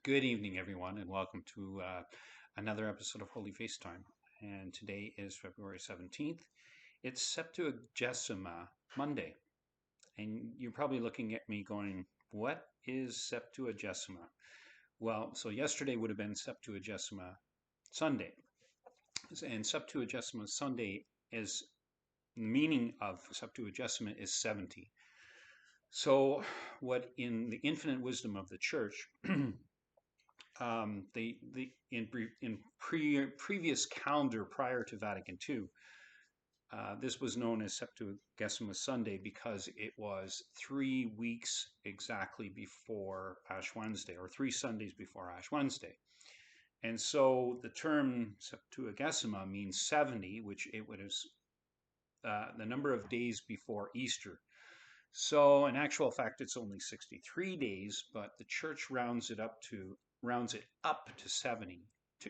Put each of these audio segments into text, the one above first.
Good evening, everyone, and welcome to another episode of Holy Face Time. And today is February 17th. It's Septuagesima Monday. And you're probably looking at me going, what is Septuagesima? Well, so yesterday would have been Septuagesima Sunday. And Septuagesima Sunday is the meaning of Septuagesima is 70. So, what in the infinite wisdom of the church, previous calendar prior to Vatican II, this was known as Septuagesima Sunday because it was 3 weeks exactly before Ash Wednesday, or 3 Sundays before Ash Wednesday. And so the term Septuagesima means 70, which it was the number of days before Easter. So in actual fact, it's only 63 days, but the church rounds it up to 70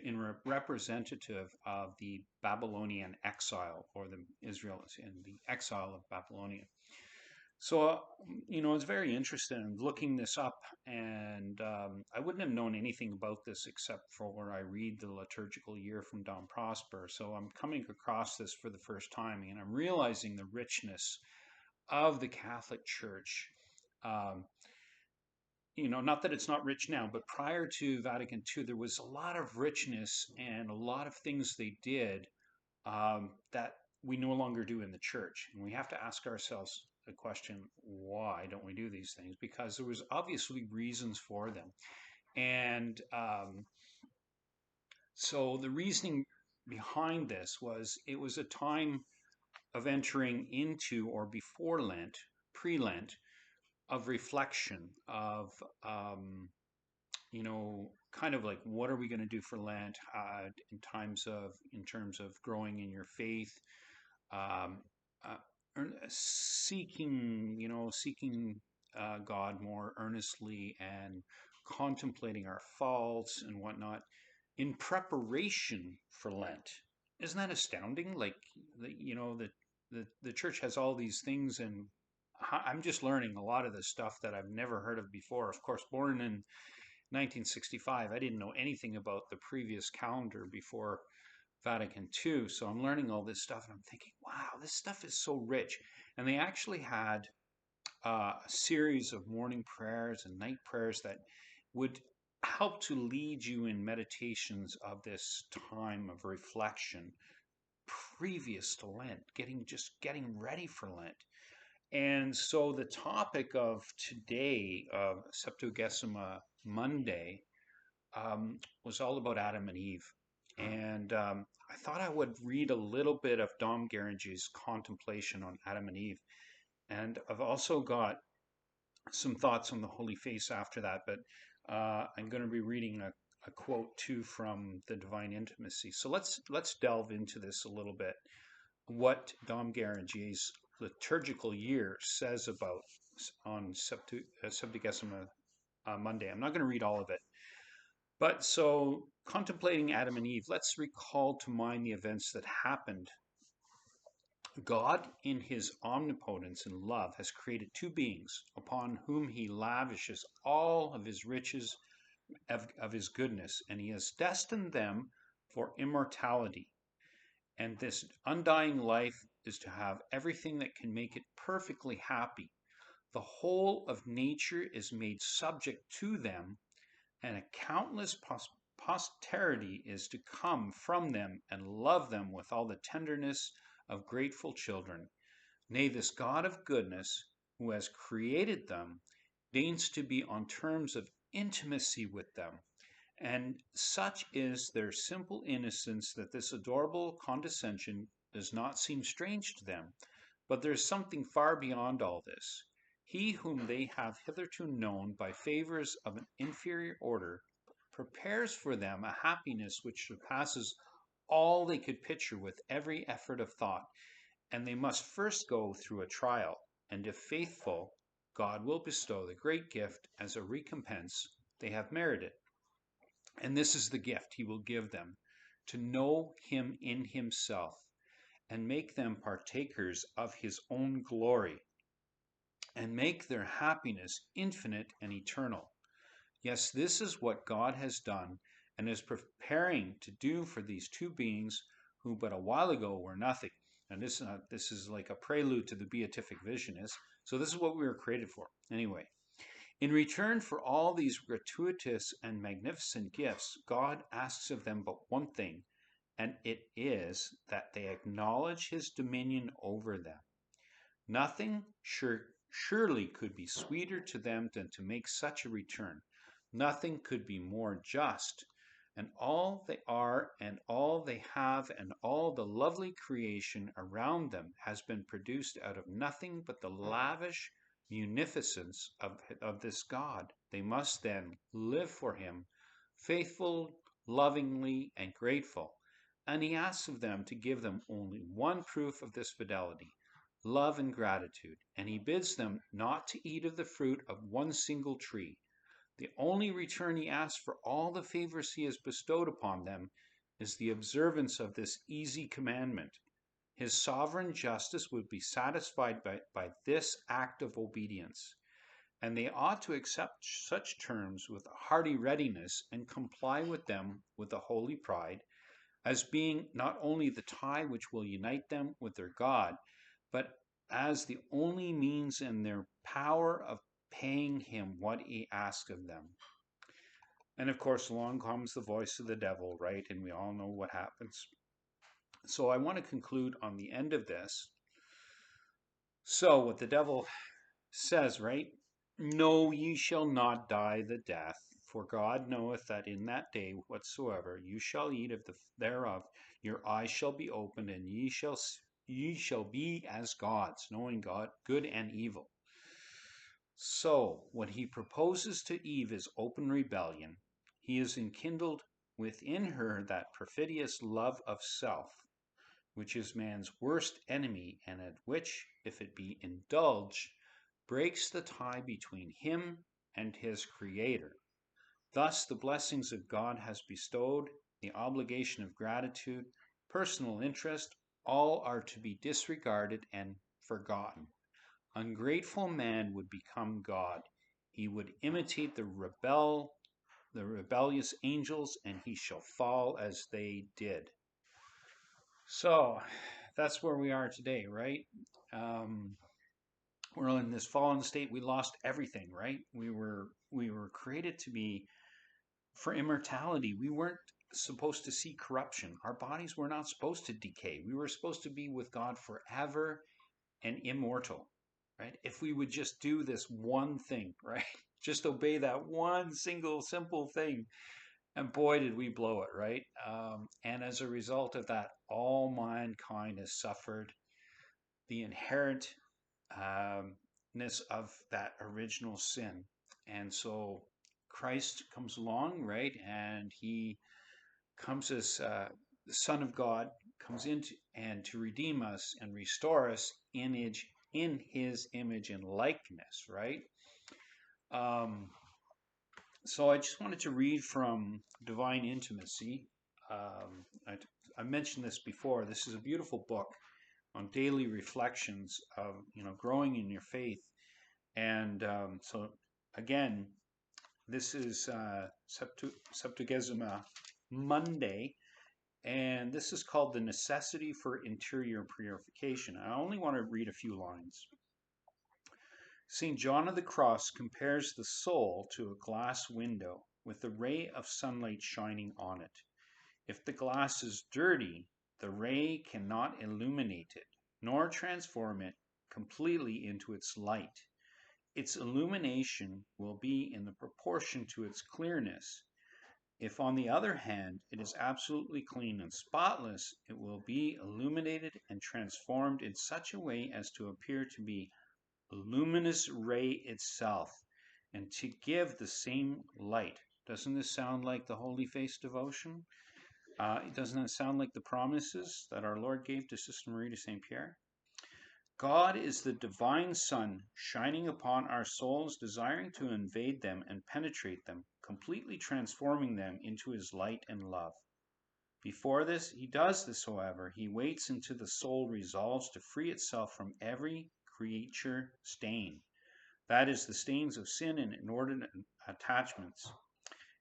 in representative of the Babylonian exile, or the Israel in the exile of Babylonia. So, it's very interesting in looking this up, and I wouldn't have known anything about this except for where I read the liturgical year from Don Prosper. So I'm coming across this for the first time, and I'm realizing the richness of the Catholic Church. Not that it's not rich now, but prior to Vatican II, there was a lot of richness and a lot of things they did that we no longer do in the church. And we have to ask ourselves the question, why don't we do these things? Because there was obviously reasons for them. And so the reasoning behind this was it was a time of entering into or before Lent, pre-Lent, of reflection, of kind of like what are we going to do for Lent in terms of growing in your faith, um, seeking God more earnestly and contemplating our faults and whatnot in preparation for Lent. Isn't that astounding? Like, the church has all these things, and I'm just learning a lot of this stuff that I've never heard of before. Of course, born in 1965, I didn't know anything about the previous calendar before Vatican II. So I'm learning all this stuff, and I'm thinking, wow, this stuff is so rich. And they actually had a series of morning prayers and night prayers that would help to lead you in meditations of this time of reflection previous to Lent, getting ready for Lent. And so the topic of today, of Septuagesima Monday, was all about Adam and Eve. And I thought I would read a little bit of Dom Gueranger's contemplation on Adam and Eve. And I've also got some thoughts on the Holy Face after that, but I'm going to be reading a quote too from the Divine Intimacy. So let's delve into this a little bit. What Dom Gueranger's liturgical year says about on Septuagesima Monday. I'm not going to read all of it. But so, contemplating Adam and Eve, let's recall to mind the events that happened. God, in his omnipotence and love, has created two beings upon whom he lavishes all of his riches of his goodness, and he has destined them for immortality. And this undying life is to have everything that can make it perfectly happy. The whole of nature is made subject to them, and a countless posterity is to come from them and love them with all the tenderness of grateful children. Nay, this God of goodness, who has created them, deigns to be on terms of intimacy with them. And such is their simple innocence that this adorable condescension does not seem strange to them. But there is something far beyond all this. He whom they have hitherto known by favors of an inferior order prepares for them a happiness which surpasses all they could picture with every effort of thought, and they must first go through a trial, and if faithful, God will bestow the great gift as a recompense they have merited. And this is the gift he will give them, to know him in himself, and make them partakers of his own glory, and make their happiness infinite and eternal. Yes, this is what God has done and is preparing to do for these two beings who but a while ago were nothing. And this is like a prelude to the beatific vision is. So this is what we were created for. Anyway, in return for all these gratuitous and magnificent gifts, God asks of them but one thing, and it is that they acknowledge his dominion over them. Nothing surely could be sweeter to them than to make such a return. Nothing could be more just. And all they are, and all they have, and all the lovely creation around them has been produced out of nothing but the lavish munificence of this God. They must then live for him, faithful, lovingly, and grateful. And he asks of them to give them only one proof of this fidelity, love and gratitude, and he bids them not to eat of the fruit of one single tree. The only return he asks for all the favors he has bestowed upon them is the observance of this easy commandment. His sovereign justice would be satisfied by this act of obedience, and they ought to accept such terms with a hearty readiness and comply with them with a holy pride, as being not only the tie which will unite them with their God, but as the only means in their power of paying him what he asks of them. And of course, along comes the voice of the devil, right? And we all know what happens. So I want to conclude on the end of this. So, what the devil says, right? No, ye shall not die the death, for God knoweth that in that day whatsoever you shall eat of thereof, your eyes shall be opened, and ye shall be as gods, knowing God good and evil. So, what he proposes to Eve is open rebellion. He has enkindled within her that perfidious love of self, which is man's worst enemy, and at which, if it be indulged, breaks the tie between him and his Creator. Thus, the blessings of God has bestowed, the obligation of gratitude, personal interest, all are to be disregarded and forgotten. Ungrateful man would become God. He would imitate the rebellious angels, and he shall fall as they did. So that's where we are today, right? We're in this fallen state. We lost everything, right? We were created to be for immortality. We weren't supposed to see corruption. Our bodies were not supposed to decay. We were supposed to be with God forever and immortal, right? If we would just do this one thing, right? Just obey that one single simple thing. And boy, did we blow it, right? And as a result of that, all mankind has suffered the inherentness of that original sin. And so Christ comes along, right? And he comes as the Son of God, comes in to redeem us and restore us in his image and likeness, right? So I just wanted to read from Divine Intimacy. I mentioned this before. This is a beautiful book on daily reflections of growing in your faith. And so again, this is Septuagesima Monday, and this is called The Necessity for Interior Purification. I only want to read a few lines. St. John of the Cross compares the soul to a glass window with a ray of sunlight shining on it. If the glass is dirty, the ray cannot illuminate it, nor transform it completely into its light. Its illumination will be in the proportion to its clearness. If, on the other hand, it is absolutely clean and spotless, it will be illuminated and transformed in such a way as to appear to be a luminous ray itself, and to give the same light. Doesn't this sound like the Holy Face devotion? Doesn't it sound like the promises that our Lord gave to Sister Marie de St. Pierre? God is the divine sun shining upon our souls, desiring to invade them and penetrate them, completely transforming them into his light and love. Before he does this, however, he waits until the soul resolves to free itself from every creature stain. That is the stains of sin and inordinate attachments.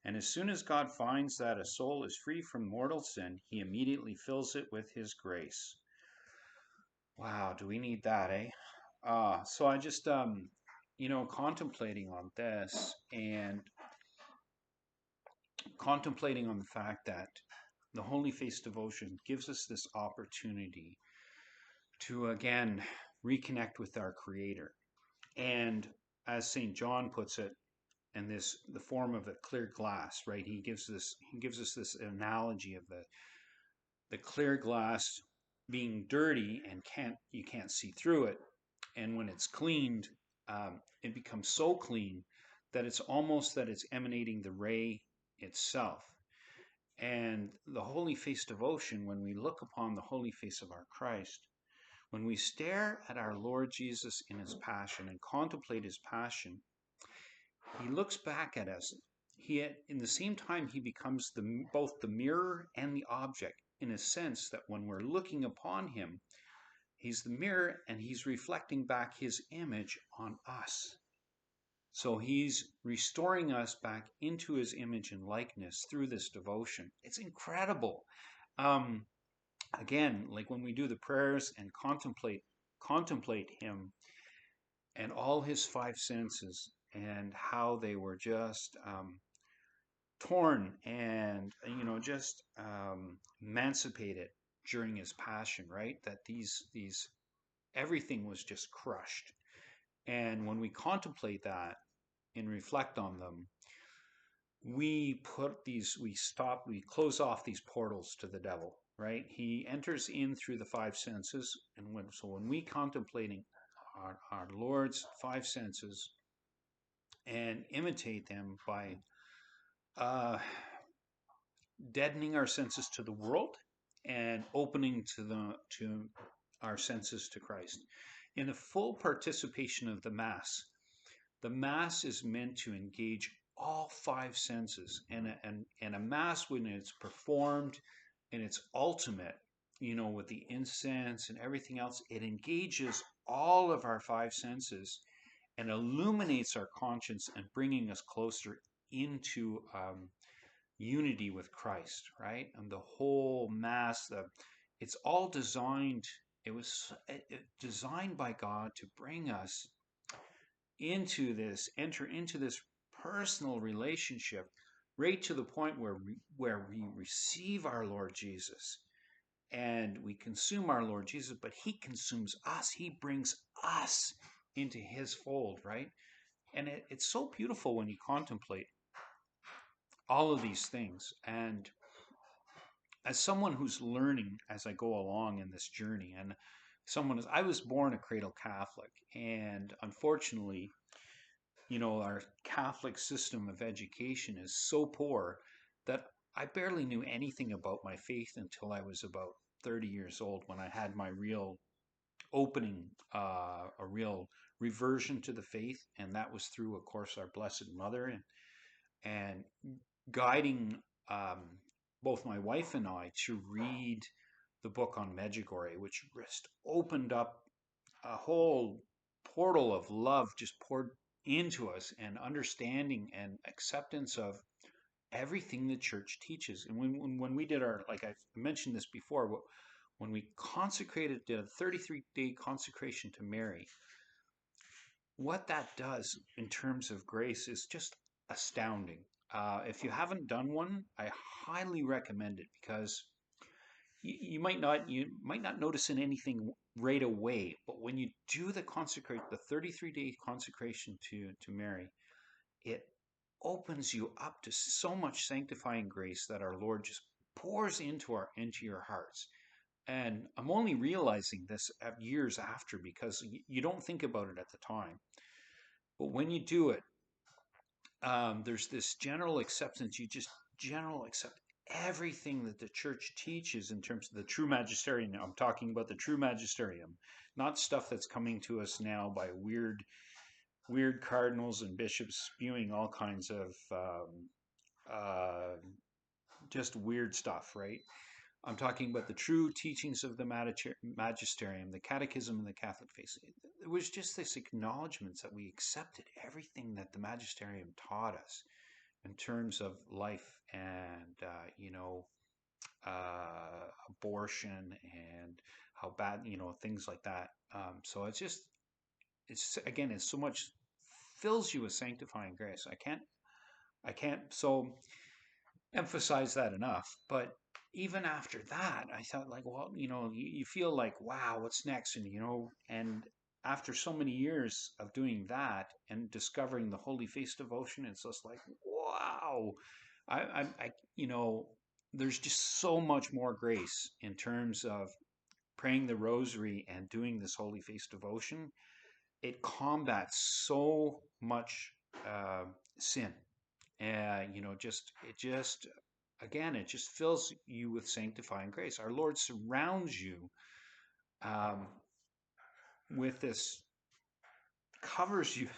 And as soon as God finds that a soul is free from mortal sin, he immediately fills it with his grace. Wow, do we need that, eh? So I just, contemplating on this and contemplating on the fact that the Holy Face devotion gives us this opportunity to again reconnect with our Creator. And as St. John puts it, in the form of a clear glass, right? He gives us this analogy of the clear glass being dirty and you can't see through it, and when it's cleaned, it becomes so clean that it's emanating the ray itself. And the Holy Face devotion, when we look upon the Holy Face of our Christ, when we stare at our Lord Jesus in his passion and contemplate his passion, he looks back at us. In the same time, he becomes both the mirror and the object, in a sense that when we're looking upon him, he's the mirror and he's reflecting back his image on us. So he's restoring us back into his image and likeness through this devotion. It's incredible. Um, Again, like when we do the prayers and contemplate him and all his five senses and how they were just torn and just emancipated during his passion, right? That these everything was just crushed. And when we contemplate that and reflect on them, we close off these portals to the devil, right? He enters in through the five senses, and when we contemplating our Lord's five senses and imitate them by uh, deadening our senses to the world and opening to our senses to Christ. In a full participation of the Mass is meant to engage all five senses, and a Mass, when it's performed in its ultimate, with the incense and everything else, it engages all of our five senses and illuminates our conscience and bringing us closer into unity with Christ, right? And the whole Mass, it's all designed. It was designed by God to bring us enter into this personal relationship, right to the point where we receive our Lord Jesus and we consume our Lord Jesus, but he consumes us. He brings us into his fold, right? And it's so beautiful when you contemplate all of these things. And as someone who's learning as I go along in this journey, and I was born a cradle Catholic, and unfortunately, our Catholic system of education is so poor that I barely knew anything about my faith until I was about 30 years old, when I had my real opening, a real reversion to the faith. And that was through, of course, our Blessed Mother, and guiding both my wife and I to read the book on Medjugorje, which just opened up a whole portal of love, just poured into us, and understanding and acceptance of everything the church teaches. And when we did like I mentioned this before, when we did a 33-day consecration to Mary, what that does in terms of grace is just astounding. If you haven't done one, I highly recommend it, because you might not notice in anything right away, but when you do the 33-day consecration to Mary, it opens you up to so much sanctifying grace that our Lord just pours into your hearts. And I'm only realizing this years after, because you don't think about it at the time. But when you do it, there's this general acceptance. You just general accept everything that the church teaches in terms of the true magisterium. Now, I'm talking about the true magisterium, not stuff that's coming to us now by weird cardinals and bishops spewing all kinds of just weird stuff, right? I'm talking about the true teachings of the magisterium, the catechism, and the Catholic faith. It was just this acknowledgement that we accepted everything that the magisterium taught us in terms of life and, abortion and how bad, things like that. So it's so much fills you with sanctifying grace. I can't so emphasize that enough. But even after that, I thought like, well, you feel like, wow, what's next? And after so many years of doing that and discovering the Holy Face devotion, it's just like, wow, I there's just so much more grace in terms of praying the rosary and doing this Holy Face devotion. It combats so much uh, sin. It just fills you with sanctifying grace. Our Lord surrounds you um, with this, covers you,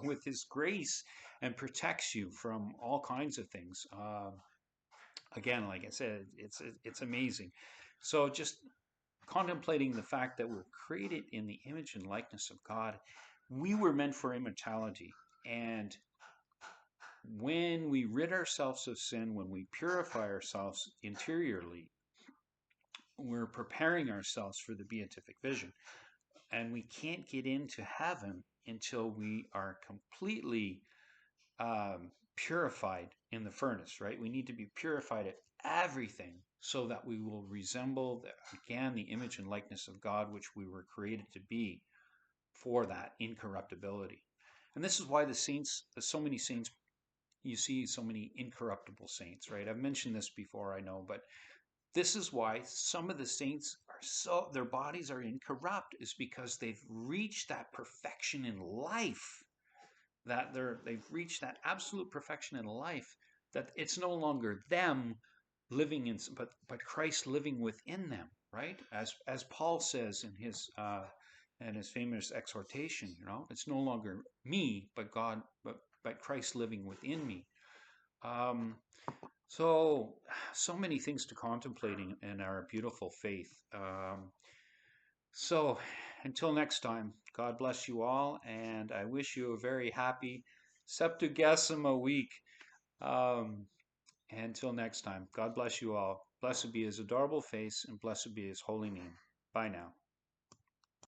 with His grace and protects you from all kinds of things. Again, like I said, it's amazing. So just contemplating the fact that we're created in the image and likeness of God, we were meant for immortality. And when we rid ourselves of sin, when we purify ourselves interiorly, we're preparing ourselves for the beatific vision. And we can't get into heaven until we are completely purified in the furnace, right? We need to be purified at everything so that we will resemble, again, the image and likeness of God, which we were created to be for that incorruptibility. And this is why so many saints, you see so many incorruptible saints, right? I've mentioned this before, I know, but this is why some of the saints their bodies are incorrupt, is because they've reached that perfection in life, that they've reached that absolute perfection in life, that it's no longer them living but Christ living within them, right? As Paul says in his famous exhortation, it's no longer me, but God, but Christ living within me. Um, so, so many things to contemplating in our beautiful faith. So, until next time, God bless you all, and I wish you a very happy Septuagesima week. Um, until next time, God bless you all. Blessed be His adorable face, and blessed be His holy name. Bye now.